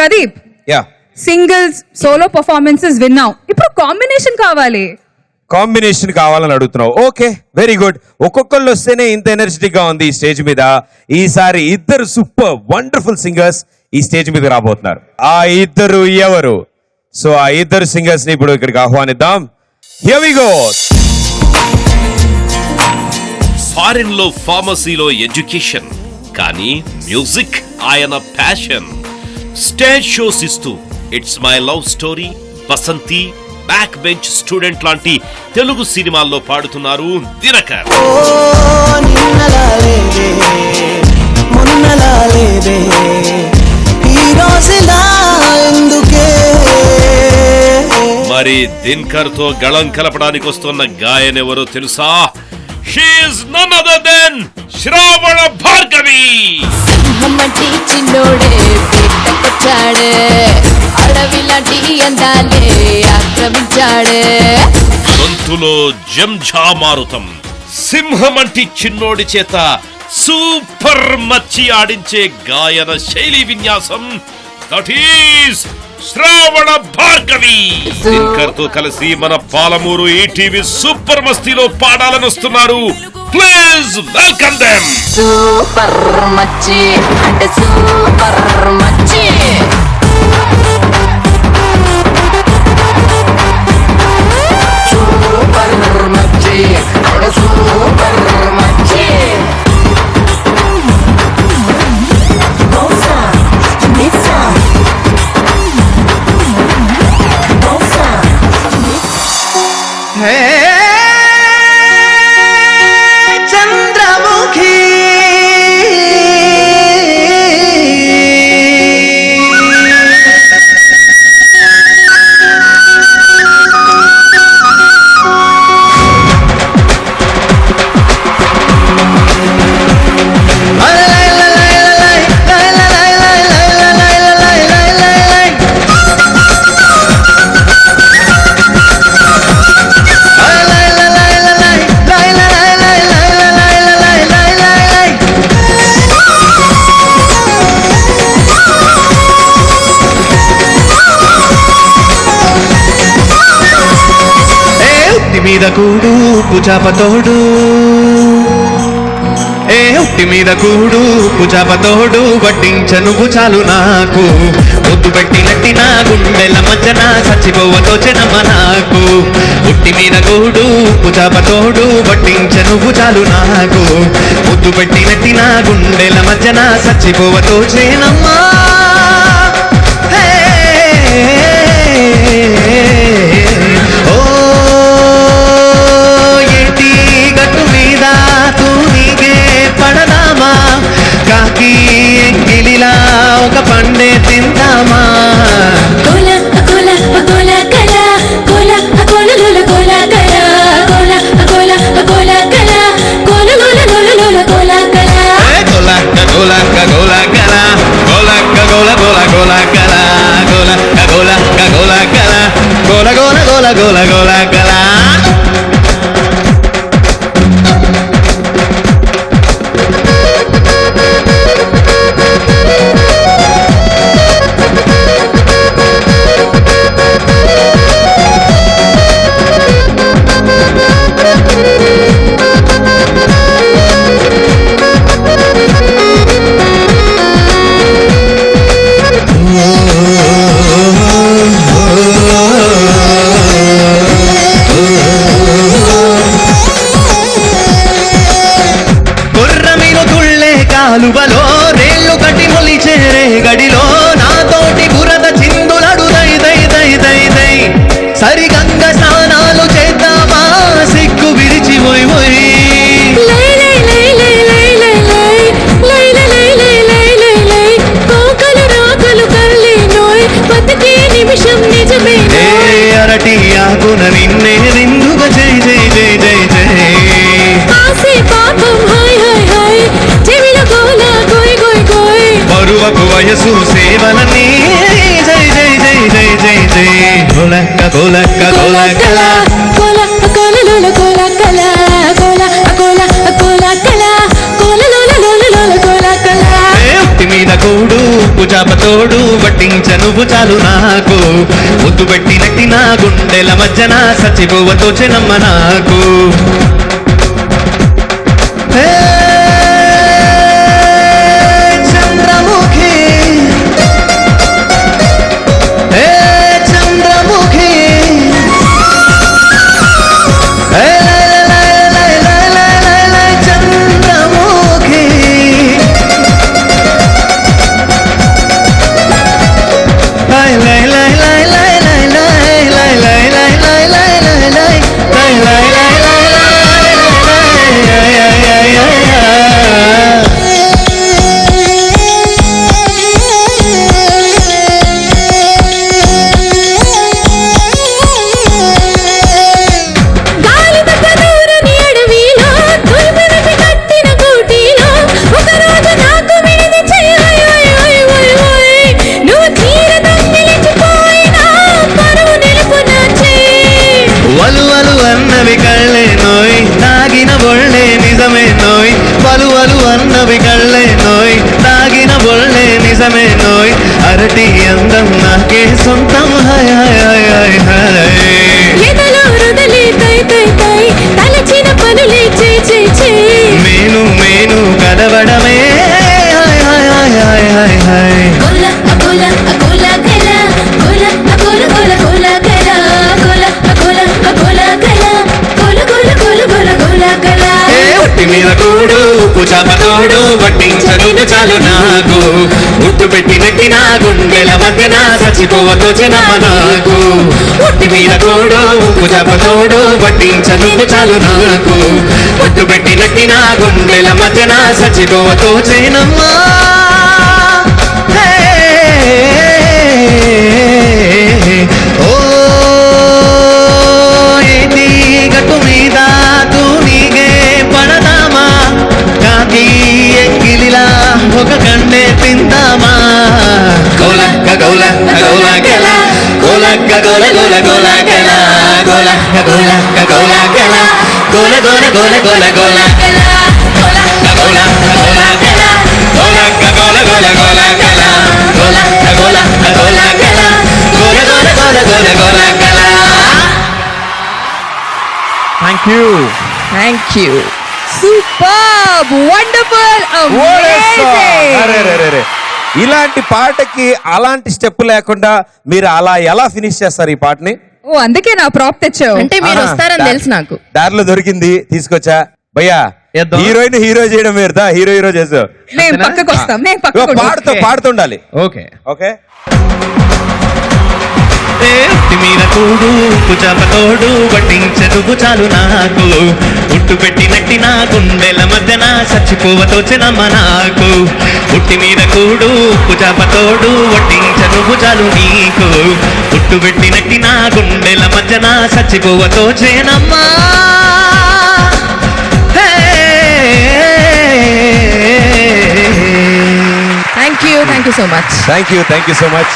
Pradeep, singles solo performances విన్నావు, ఇప్పుడు combination కావాలని అడుగుతున్నావు. Okay, very good. ఒక్కొక్కళ్ళు వస్తేనే ఇంత ఎనర్జెటిక్ గా ఉంది ఈ స్టేజ్ మీద. ఈసారి ఇద్దరు సూపర్ వండర్ఫుల్ సింగర్స్ ఈ స్టేజ్ మీద రాబోతున్నారు. ఆ ఇద్దరు ఎవరు? సో ఆ ఇద్దరు సింగర్స్ ని ఇప్పుడు ఇక్కడికి ఆహ్వానిద్దాం. Here we go. ఫారెన్ లో ఫార్మసీలో ఎడ్యుకేషన్, కానీ మ్యూజిక్ ఆయన ప్యాషన్. స్టేజ్ షోస్ ఇస్తూ it's my love story, Basanti, back bench student లాంటి తెలుగు సినిమాల్లో పాడుతున్నారు దినకర్. మరి దినకర్ తో గళం కలపడానికి వస్తున్న గాయన్ ఎవరో తెలుసా? She is none other than Shravana Bhargavi. సింహమంటి చిన్నోడే పెట్టకొచ్చాడే, అడవిలాంటి అందాలే ఆక్రమించాడే. గొంతులో జంఝామారుతం, సింహమంటి చిన్నోడి చేత సూపర్ మచ్చి ఆడించే గాయన శైలి విన్యాసం, దట్ ఈస్ శ్రావణ భార్గవి. దినకర్ తో కలిసి మన పాలమూరు ఈటీవీ సూపర్ మస్తీలో పాడాలని వస్తున్నారు. Please welcome them. సూపర్ మచ్చి అంటే సూపర్ మచ్చి. సూపర్ మచ్చి అంటే సూపర్ మచ్చి. చంద్రముఖి మీద కూడు పుజాపతోడు, ఏ ఉట్టి మీద కూడు పుజాపతోడు, వడ్డించను భుజాలు నాకు, ముద్దు పెట్టినట్టి నా గుండెల మధ్యన చచ్చిపోవతోచెనమ్మ నాకు. ఉట్టి మీద కూడు పుజాపతోడు, వడ్డించను భుజాలు నాకు, ముద్దు పెట్టినట్టి నా గుండెల మధ్యన చచ్చిపోవతోచెనమ్మా. ఒక పండే తిందామా? కోలా కోలా కోలా కలా, కోలా కోలా లోల కోలా కలా, కోలా కోలా కోలా కలా, కోలా లోల లోల కోలా కలా. కోలా కోలా కోలా కలా, కోలా కోలా కోలా కోలా కలా, కోలా కోలా కోలా కలా, కోలా కోలా కోలా కోలా కోలా కలా. కాలువలో రేళ్లు కట్టి మొలిచేరే గడిలో నాతోటి బురద చిందులడు దై దై దై దై దై. సరిగంగ స్నానాలు చేద్దామా సిగ్గు విరిచి పోయి పోయి. అరటి ఆకున నిన్నే నిందుగా జై జై జై జై జై. పరువపు వయసు సేవలని జై జై జై జై జై జై. కోలక్క కోలక్క కోలక్కల, కోలా కోలా లోల కోలా కలా, కోలా కోలా కోలా కలా, కోలా లోల లోల కోలా కలా. ఉట్టి మీద కూడు ఉప్పు చాపతోడు వడ్డించ నువ్వు చాలు నాకు ముద్దు పెట్టినట్టి నా గుండెల మధ్యన సచిపోవతో చెనమ్మ నాకు హే, చంద్రముఖి హే, చంద్రముఖి హే, లై, లై, లై, లై, లై, లై, చంద్రముఖి లై, లై, లై, లై, లై, లై, లై, లై, లై, లై, లై, లై, లై, లై, లై, లై, లై, లై, గాలిమధ్య దూరని అడవిలో తురిమినది కట్టిన గూటిలో ఒకరోజు నాకు విడిది చెయ్యి నువ్వు తీరదం నిలిచిపోయినా పరువు నిలుపు నా చెయ్యి వలువలు అన్నవి కళ్ళే నోయ్ తాగిన బొళ్ళే నిజమే నోయ్ వలువలు అన్నవి కళ్ళే నోయ్ తాగిన బొళ్ళే నిజమే నోయ్ అరటి అందం నాకే సొంతం హాయ్ హాయ్ హాయ్ హాయ్ హాయ్ ఎదలో రుదలే తై తై తై తలచిన పనులే చే మేను మేను కదవడమే హాయ్ హాయ్ హాయ్ హాయ్ హాయ్ హాయ్ కోల అకోల అకోల గల కోల అకోల కోల కోల గల కోల అకోల అకోల గల కోల కోల కోల కోల కోల గల ఏ ఒట్టి మీద కూడు ఉప్పు చాపతోడు వడ్డించను చాలు నాకు ముట్టు పెట్టినట్టి నా గుండెల మధ్యన చచ్చిపోవతో చెనమ్మ నాకు ఒట్టి మీద కూడు ఉప్పు చాపతోడు వడ్డించను చాలు నాకు ముట్టు పెట్టినట్టి నా గుండెల మధ్యన చచ్చిపోవతో చెనమ్మ ఓ ఏంటి గట్టు మీద తూనిగే పడదామా కాకి ఎంగిలిలా ఒక కండే తిందామా గోలక్క గోలక్క గోలగల గోలక్క గోల గోల గోలగల గోలక్క గోలక్క గోలగల గోల గోల గోల గోల గోలగల గోలక్క గోలక్క గోలగల గోలక్క గోల గోల గోలగల గోలక్క గోలక్క గోలగల గోల గోల గోల గోల గోలగల thank you Thank you. Superb, wonderful, అరే, amazing. రే, రే, రే. ఇలాంటి పాటకి అలాంటి స్టెప్ లేకుండా మీరు అలా ఎలా ఫినిష్ చేస్తారు ఈ పాటని? ఓ అందుకే నా ప్రాప్ తెచ్చావు. అంటే మీరు ఆహా, వస్తారని తెలుసు నాకు. దారిలో దొరికింది తీసుకొచ్చా భయ్యా. చేద్దాం. హీరోయిన్ హీరో చేయడం మీరుదా హీరో చేసావు. మేము పక్కకు వస్తాం, మేము పక్కకు పాడుతూ పాడుతుండాలి. ఓకే ఓకే ఉట్టి మీద కూడు ఉప్పు చాపతోడు వడ్డించదు చాలు నాకు ఉట్టు పెట్టినట్టి నా గుండెల మధ్యన చచ్చిపోవతో చెనమ్మ నాకు ఉట్టి మీద కూడు ఉప్పు చాపతోడు వడ్డించదు చాలు నీకు ఉట్టు పెట్టినట్టి నా గుండెల మధ్యన చచ్చిపోవతో చెనమ్మ thank you so much. Thank you so much.